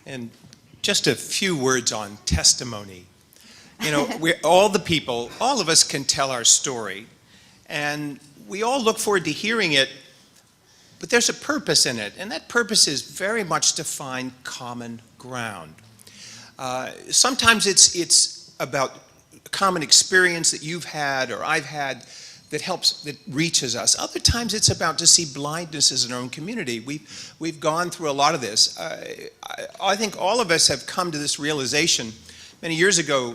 And just a few words on testimony. You know, all of us can tell our story, and we all look forward to hearing it, but there's a purpose in it, and that purpose is very much to find common ground. Sometimes it's about a common experience that you've had or I've had that reaches us. Other times it's about to see blindnesses in our own community. We've gone through a lot of this. I think all of us have come to this realization. Many years ago,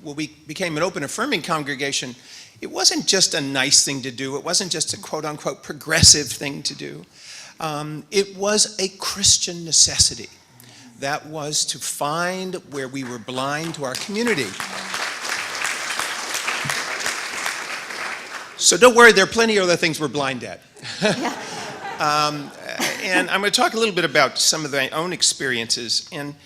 when we became an open affirming congregation, it wasn't just a nice thing to do. It wasn't just a quote unquote progressive thing to do. It was a Christian necessity. That was to find where we were blind to our community. So don't worry, there are plenty of other things we're blind at. And I'm going to talk a little bit about some of my own experiences. And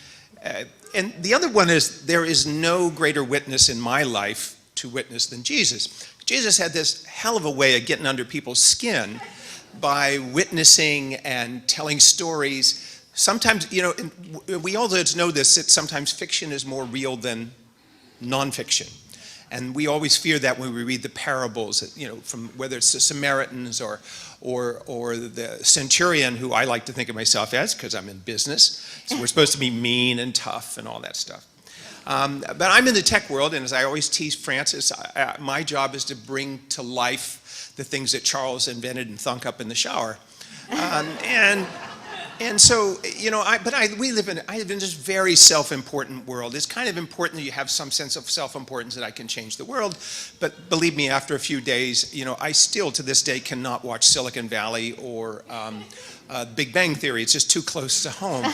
the other one is, there is no greater witness in my life to witness than Jesus. Jesus had this hell of a way of getting under people's skin by witnessing and telling stories. Sometimes, you know, we all know this, that sometimes fiction is more real than nonfiction. And we always fear that when we read the parables, you know, from whether it's the Samaritans or the centurion, who I like to think of myself as, because I'm in business. So we're supposed to be mean and tough and all that stuff. But I'm in the tech world, and as I always tease Francis, my job is to bring to life the things that Charles invented and thunk up in the shower. And so, you know, I live in this very self-important world. It's kind of important that you have some sense of self-importance, that I can change the world. But believe me, after a few days, you know, I still to this day cannot watch Silicon Valley or Big Bang Theory. It's just too close to home.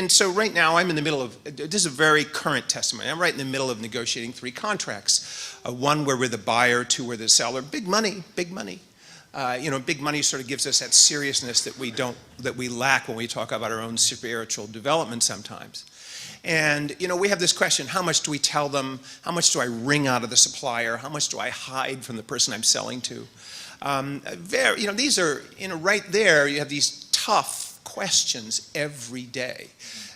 So right now I'm in the middle of, this is a very current testimony. I'm right in the middle of negotiating 3 contracts. One where we're the buyer, 2 where we're the seller. Big money, big money. You know, big money sort of gives us that seriousness that we lack when we talk about our own spiritual development sometimes. And, you know, we have this question, how much do we tell them? How much do I wring out of the supplier? How much do I hide from the person I'm selling to? You know, these are, you know, right there, you have these tough questions every day.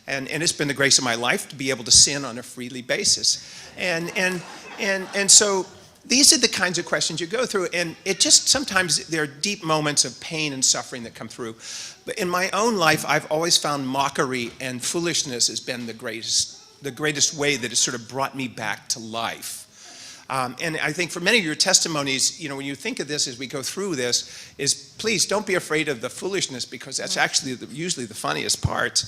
And it's been the grace of my life to be able to sin on a freely basis. And so, these are the kinds of questions you go through, and it just sometimes there are deep moments of pain and suffering that come through. But in my own life, I've always found mockery and foolishness has been the greatest way that has sort of brought me back to life. And I think for many of your testimonies, you know, when you think of this as we go through this, is please don't be afraid of the foolishness, because that's actually usually the funniest part.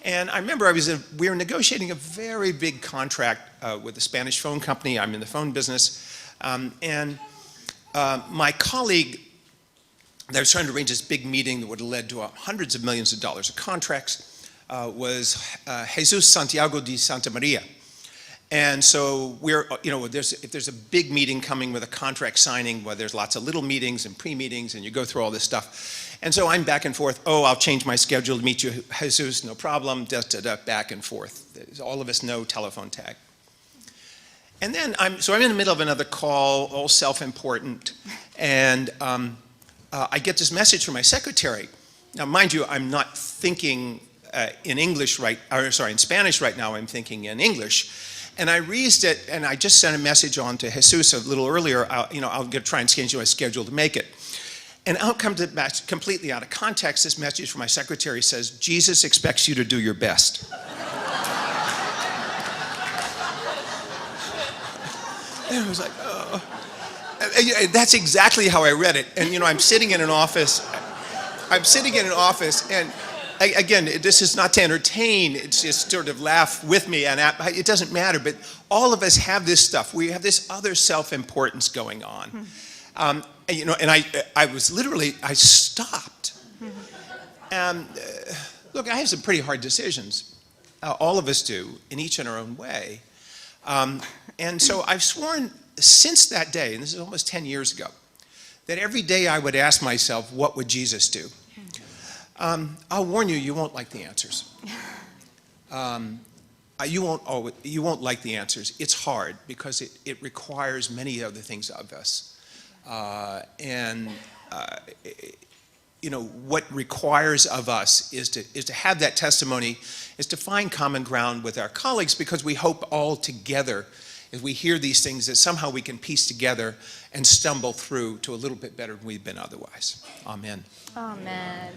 And I remember we were negotiating a very big contract with a Spanish phone company. I'm in the phone business. My colleague that was trying to arrange this big meeting that would have led to hundreds of millions of dollars of contracts was Jesus Santiago de Santa Maria. And so we're, you know, if there's a big meeting coming with a contract signing, where there's lots of little meetings and pre-meetings, and you go through all this stuff. And so I'm back and forth. Oh, I'll change my schedule to meet you, Jesus, no problem. Back and forth. All of us know telephone tag. And then I'm in the middle of another call, all self-important, and I get this message from my secretary. Now, mind you, I'm not thinking in Spanish right now. I'm thinking in English, and I read it, and I just sent a message on to Jesus a little earlier. I'll try and change my schedule to make it. And out comes it completely out of context. This message from my secretary says, "Jesus expects you to do your best." And I was like, oh. And that's exactly how I read it. And, you know, I'm sitting in an office, and again, this is not to entertain, it's just sort of laugh with me, and it doesn't matter, but all of us have this stuff. We have this other self-importance going on. You know, and I was literally, I stopped. Look, I have some pretty hard decisions. All of us do, in each in our own way. And so I've sworn since that day, and this is almost 10 years ago, that every day I would ask myself, what would Jesus do? I'll warn you, you won't like the answers. You won't like the answers. It's hard because it requires many other things of us. what requires of us is to have that testimony, is to find common ground with our colleagues, because we hope all together, as we hear these things, that somehow we can piece together and stumble through to a little bit better than we've been otherwise. Amen. Amen.